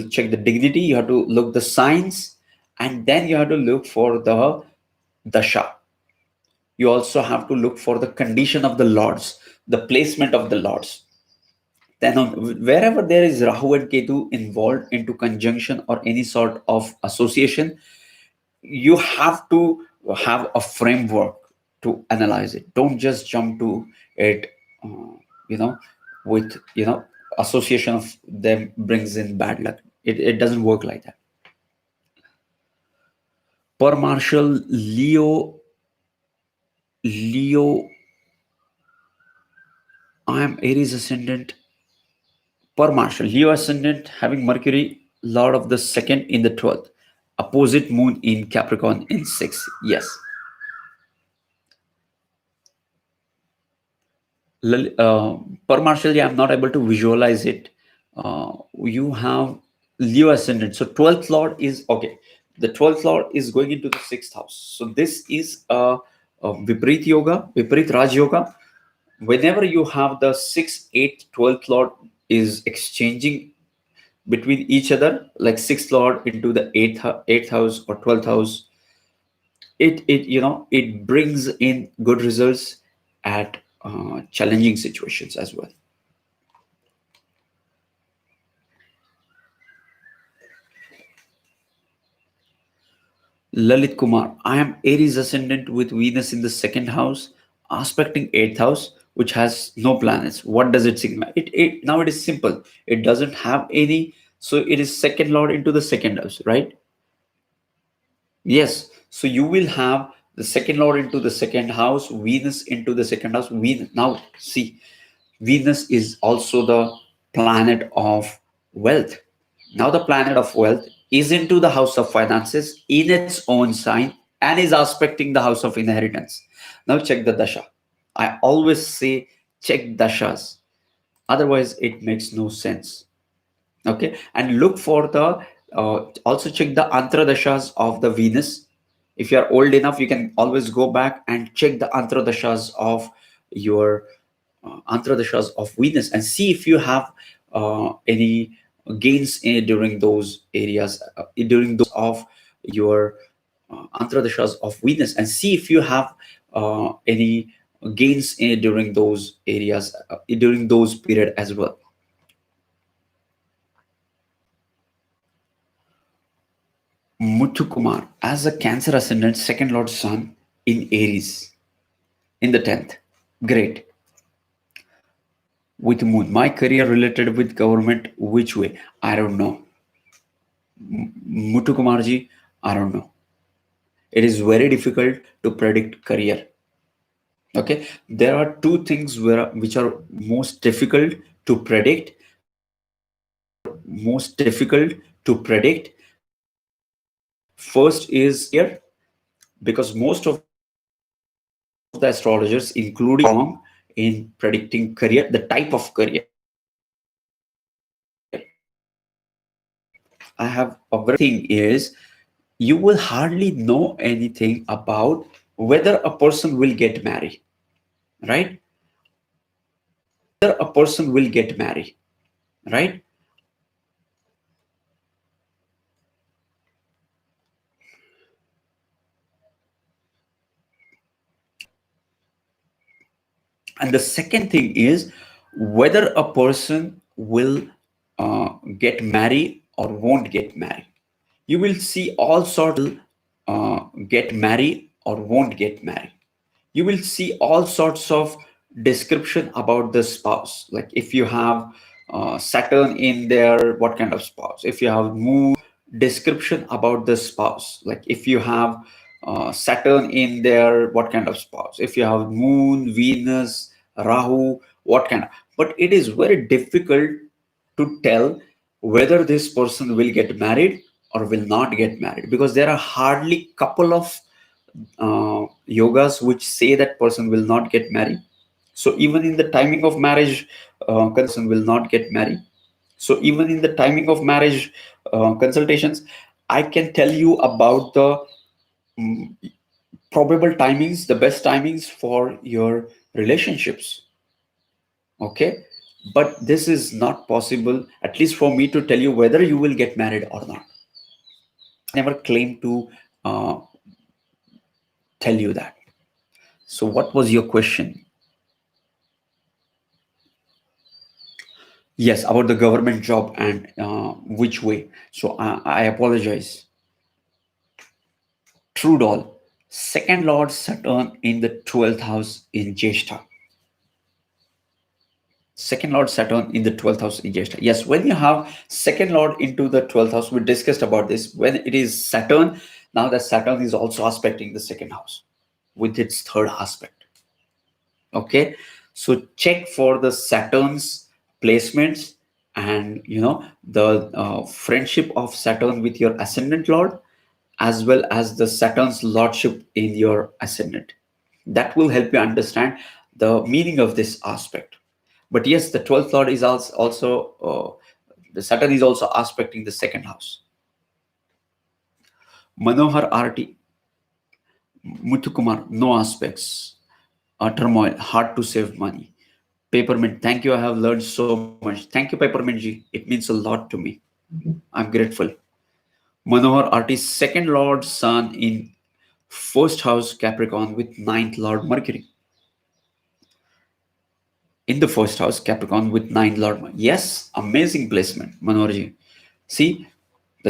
S1: check the dignity. You have to look the signs, and then you have to look for the dasha. You also have to look for the condition of the lords, the placement of the lords. Then wherever there is Rahu and Ketu involved into conjunction or any sort of association, you have to have a framework to analyze it. Don't just jump to it, with, association of them brings in bad luck. It doesn't work like that. Per Marshall, Leo, I am Aries ascendant. Per Marshall, Leo ascendant having Mercury, Lord of the second in the 12th, opposite moon in Capricorn in 6th. Yes. Per Marshall, I'm not able to visualize it. You have Leo ascendant. So 12th Lord is, okay. The 12th Lord is going into the 6th house. So this is a Viparit Yoga, Viparit Raj Yoga. Whenever you have the 6th, 8th, 12th Lord is exchanging, between each other, like sixth lord into the eighth house or 12th house. It brings in good results at challenging situations as well. Lalit Kumar, I am Aries ascendant with Venus in the second house, aspecting eighth house, which has no planets. What does it signify? It now it is simple. It doesn't have any, so it is second lord into the second house, right? Yes. So you will have the second lord into the second house, Venus into the second house. Venus. Now see, Venus is also the planet of wealth. Now the planet of wealth is into the house of finances in its own sign and is aspecting the house of inheritance. Now check the dasha. I always say check dashas. Otherwise, it makes no sense. Okay, and look for the also check the antradashas of the Venus. If you are old enough, you can always go back and check the antradashas of your antradashas of Venus and see if you have any gains during those areas, during those of your antradashas of Venus, and see if you have any gains during those areas, during those period as well. Muthukumar, as a Cancer ascendant, second Lord Sun in Aries in the 10th. Great. With Moon, my career related with government, which way? I don't know. Muthukumarji, I don't know. It is very difficult to predict career. Okay, there are two things which are most difficult to predict. First is career, because most of the astrologers, including wrong in predicting career, the type of career. I have a very thing is you will hardly know anything about whether a person will get married, right? Whether a person will get married, right? And the second thing is whether a person will get married or won't get married. You will see all sorts get married or won't get married. You will see all sorts of description about the spouse. Like if you have Saturn in there, what kind of spouse? If you have Moon, description about the spouse. Like if you have Saturn in there, what kind of spouse? If you have Moon, Venus, Rahu, what kind of? But it is very difficult to tell whether this person will get married or will not get married, because there are hardly couple of yogas which say that person will not get married. So even in the timing of marriage, will not get married. So even in the timing of marriage consultations, I can tell you about the mm, probable timings, the best timings for your relationships. Okay, but this is not possible, at least for me, to tell you whether you will get married or not. Never claim to tell you that. So what was your question? Yes, about the government job and which way. So I apologize. True doll. Second Lord Saturn in the 12th house in Jeshta. Second Lord Saturn in the 12th house in Jeshta. Yes, when you have second Lord into the 12th house, we discussed about this. When it is Saturn, now that Saturn is also aspecting the second house with its third aspect. Okay, so check for the Saturn's placements, and the friendship of Saturn with your ascendant lord, as well as the Saturn's lordship in your ascendant. That will help you understand the meaning of this aspect. But yes, the 12th lord is also the Saturn is also aspecting the second house. Manohar RT, Muthukumar, no aspects, turmoil, hard to save money. Peppermint, thank you. I have learned so much. Thank you, Peppermint Ji. It means a lot to me. I'm grateful. Manohar artist second lord sun in first house Capricorn with ninth lord Mercury. In the first house Capricorn with ninth lord. Yes, amazing placement, Manoharji. See, the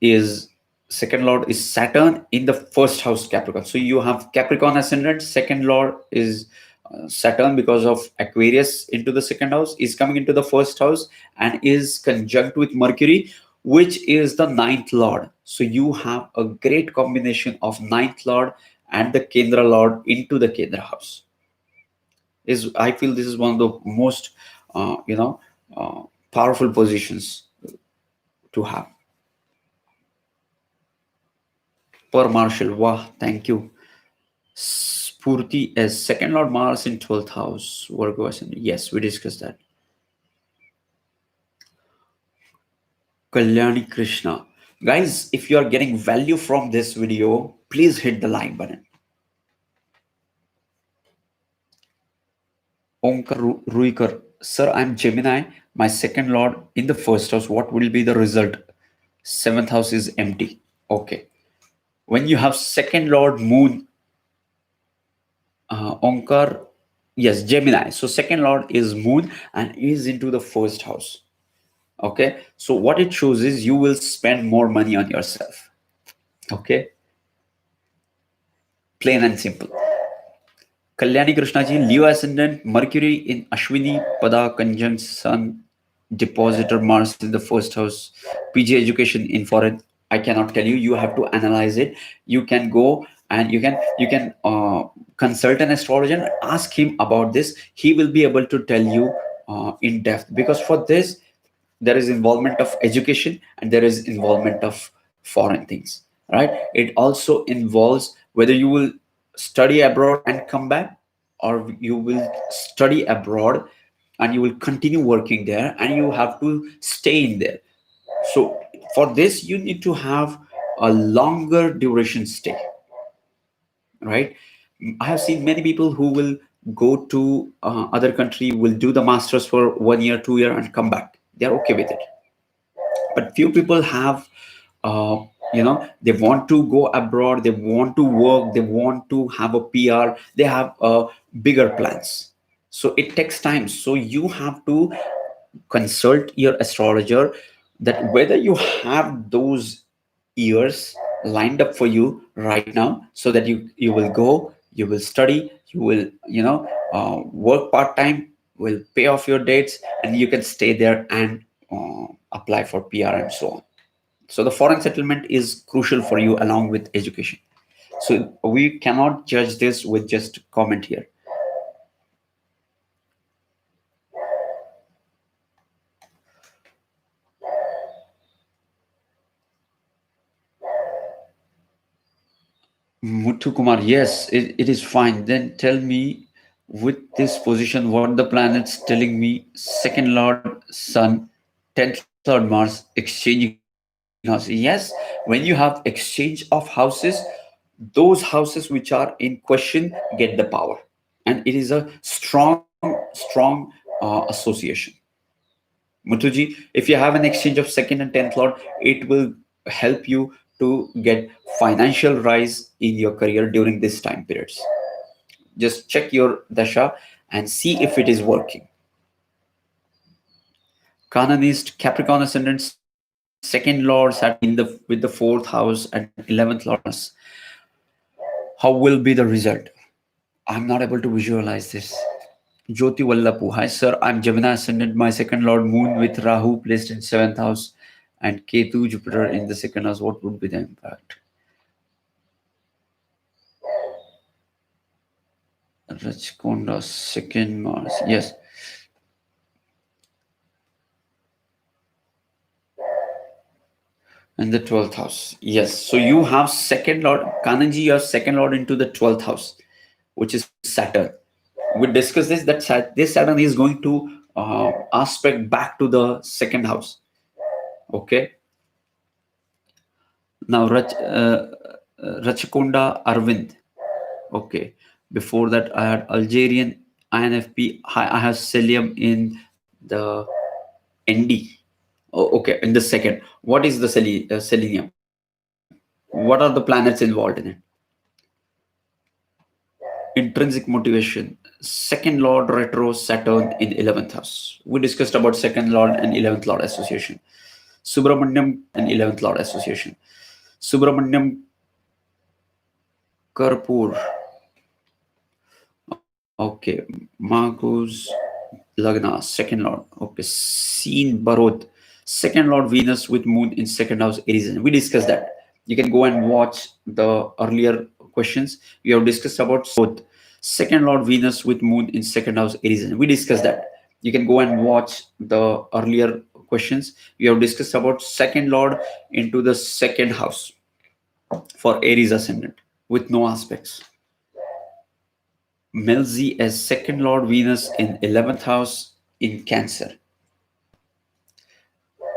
S1: is second lord is Saturn in the first house Capricorn. So you have Capricorn ascendant, second lord is Saturn because of Aquarius into the second house is coming into the first house and is conjunct with Mercury, which is the ninth lord. So you have a great combination of ninth lord and the Kendra lord into the Kendra house. Is I feel this is one of the most uh, you know uh, powerful positions to have. Per Marshall, wow, thank you. Spurti as second Lord Mars in 12th house. Virgo ascendant. Yes, we discussed that. Kalyani Krishna. Guys, if you are getting value from this video, please hit the like button. Omkar Ruikar. Sir, I'm Gemini. My second Lord in the first house. What will be the result? Seventh house is empty. Okay. When you have second Lord Moon, Omkar, yes, Gemini. So second Lord is Moon and is into the first house. Okay, so what it shows is you will spend more money on yourself. Okay, plain and simple. Kalyani Krishnaji, Leo ascendant, Mercury in Ashwini, Pada conjunct Sun, depositor Mars in the first house, PG education in foreign. I cannot tell you, you have to analyze it. You can go and you can consult an astrologer and ask him about this. He will be able to tell you in depth, because for this there is involvement of education and there is involvement of foreign things, right? It also involves whether you will study abroad and come back, or you will study abroad and you will continue working there and you have to stay in there. So for this you need to have a longer duration stay, right? I have seen many people who will go to other country, will do the masters for 1 year 2 year and come back, they're okay with it. But few people have they want to go abroad, they want to work, they want to have a PR, they have bigger plans. So it takes time, so you have to consult your astrologer that whether you have those years lined up for you right now, so that you will go, you will study, you will work part time, will pay off your dates, and you can stay there and apply for PR and so on. So the foreign settlement is crucial for you along with education. So we cannot judge this with just comment here. Muthu Kumar, yes, it is fine. Then tell me, with this position, what the planets telling me? Second Lord Sun, 10th Lord Mars, exchanging houses. Yes, when you have exchange of houses, those houses which are in question get the power, and it is a strong association. Mutuji, if you have an exchange of second and 10th Lord, it will help you to get financial rise in your career during this time periods. Just check your dasha and see if it is working. Canonist Capricorn ascendant, second Lord Saturn in the with the fourth house and 11th Lord Mars. How will be the result? I'm not able to visualize this. Jyoti Vallapu. Hi, sir. I'm Gemini ascendant. My second Lord Moon with Rahu placed in seventh house and Ketu Jupiter in the second house. What would be the impact? Rajkonda, second Mars. Yes. And the 12th house. Yes. So you have second Lord, Kananji, you have second Lord into the 12th house, which is Saturn. We discussed this, that this Saturn is going to aspect back to the second house. Okay. Now, Rachakonda Arvind. Okay. Before that, I had Algerian INFP. I have Celium in the ND. Okay, in the second, what is the selenium? What are the planets involved in it? Intrinsic motivation. Second lord retro Saturn in 11th house. We discussed about second lord and 11th lord association. Subramanyam Karpur. Okay. Marcos Lagna, second lord. Okay. Seen Barot. Second lord Venus with moon in second house Aries. We discussed that. You can go and watch the earlier questions. We have discussed about both. Second lord Venus with moon in second house Aries. We discussed that. You can go and watch the earlier questions. We have discussed about second lord into the second house for Aries ascendant with no aspects. Melzi as second lord Venus in 11th house in Cancer.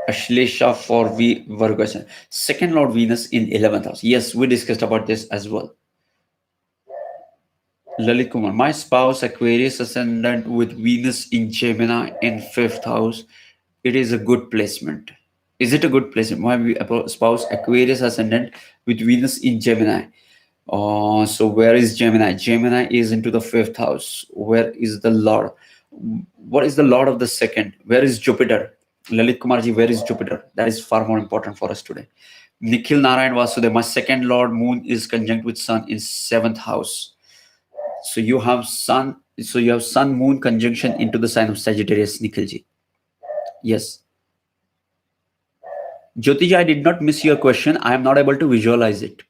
S1: Ashlesha for Virgo. Second lord Venus in 11th house. Yes, we discussed about this as well. Lalit Kumar, my spouse Aquarius ascendant with Venus in Gemini in 5th house. It is a good placement. Is it a good placement? My spouse Aquarius ascendant with Venus in Gemini. So where is Gemini? Gemini is into the 5th house. Where is the Lord? What is the Lord of the second? Where is Jupiter? Lalit Kumarji, where is Jupiter? That is far more important for us today. Nikhil Narayan Vasudev, my second Lord Moon is conjunct with Sun in 7th house. So you have Sun. So you have Sun Moon conjunction into the sign of Sagittarius, Nikhilji. Yes. Jyotiji, I did not miss your question. I am not able to visualize it.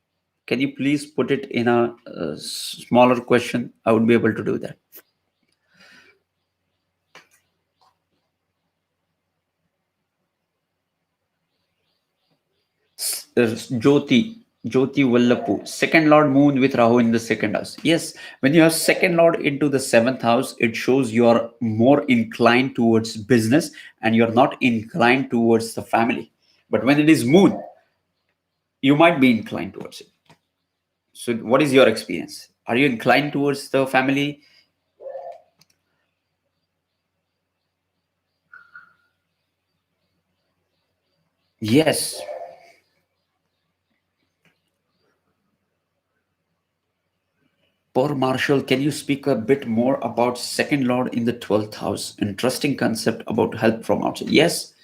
S1: Can you please put it in a smaller question? I would be able to do that. Jyoti Vallapu, second lord moon with Rahu in the second house. Yes, when you have second lord into the 7th house, it shows you are more inclined towards business and you're not inclined towards the family. But when it is moon, you might be inclined towards it. So, what is your experience? Are you inclined towards the family? Yes. Poor Marshall, can you speak a bit more about second lord in the 12th house? Interesting concept about help from outside. Yes,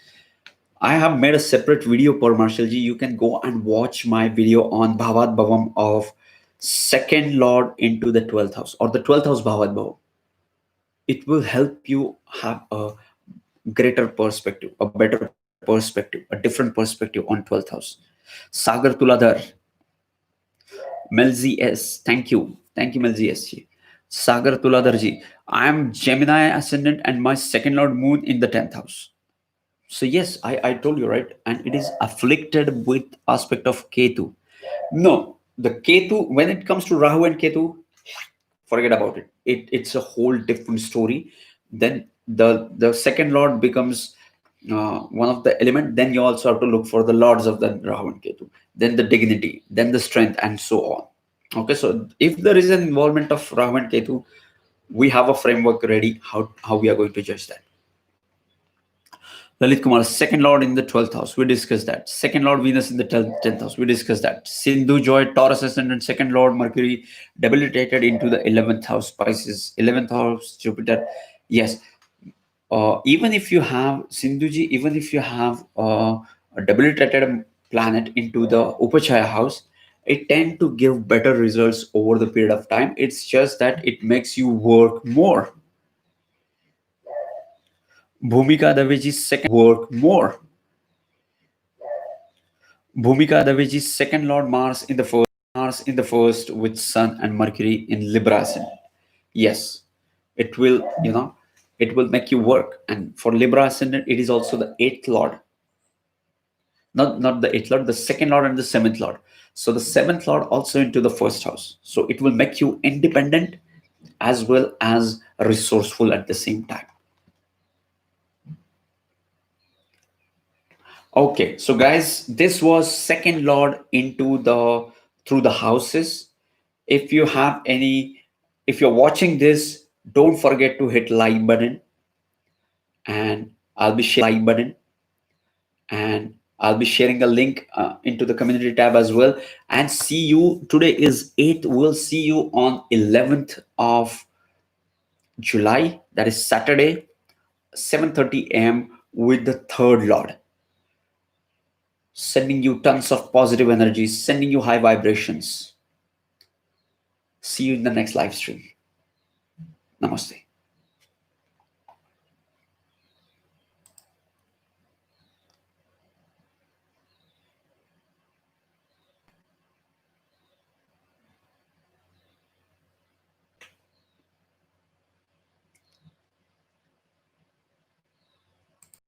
S1: I have made a separate video for Marshall ji. You can go and watch my video on Bhavad Bhavam of second lord into the 12th house or the 12th house Bhavad Bhavam. It will help you have a greater perspective, a better perspective, a different perspective on 12th house. Sagar Tuladhar, Melzi S. Thank you. Thank you, Melzi S. Ji. Sagar Tuladhar ji. I am Gemini ascendant and my second lord moon in the 10th house. So yes, I told you, right? And it is afflicted with aspect of Ketu. No, the Ketu, when it comes to Rahu and Ketu, forget about it. It's a whole different story. Then the second lord becomes one of the element. Then you also have to look for the lords of the Rahu and Ketu. Then the dignity, then the strength, and so on. Okay, so if there is an involvement of Rahu and Ketu, we have a framework ready how we are going to judge that. Lalit Kumar, second lord in the 12th house. We discussed that. Second lord Venus in the 10th house. We discussed that. Sindhu Joy, Taurus ascendant, second lord Mercury debilitated into the 11th house, Pisces, 11th house, Jupiter. Yes. Even if you have Sindhuji, even if you have a debilitated planet into the Upachaya house, it tend to give better results over the period of time. It's just that it makes you work more. Bhumika Daveji's second work more. Bhumika Daveji's second lord Mars in the first with Sun and Mercury in Libra ascendant. Yes, it will, it will make you work. And for Libra ascendant, it is also the 8th lord. Not the 8th lord, the second lord and the 7th lord. So the 7th lord also into the first house. So it will make you independent as well as resourceful at the same time. Okay, so guys, this was second lord into the through the houses. If you have any, if you're watching this, don't forget to hit like button, and I'll be sharing like button, and I'll be sharing a link into the community tab as well. And see you, today is 8th, we'll see you on 11th of July, that is Saturday, 7:30 a.m. with the third Lord, sending you tons of positive energy, sending you high vibrations. See you in the next live stream. Namaste.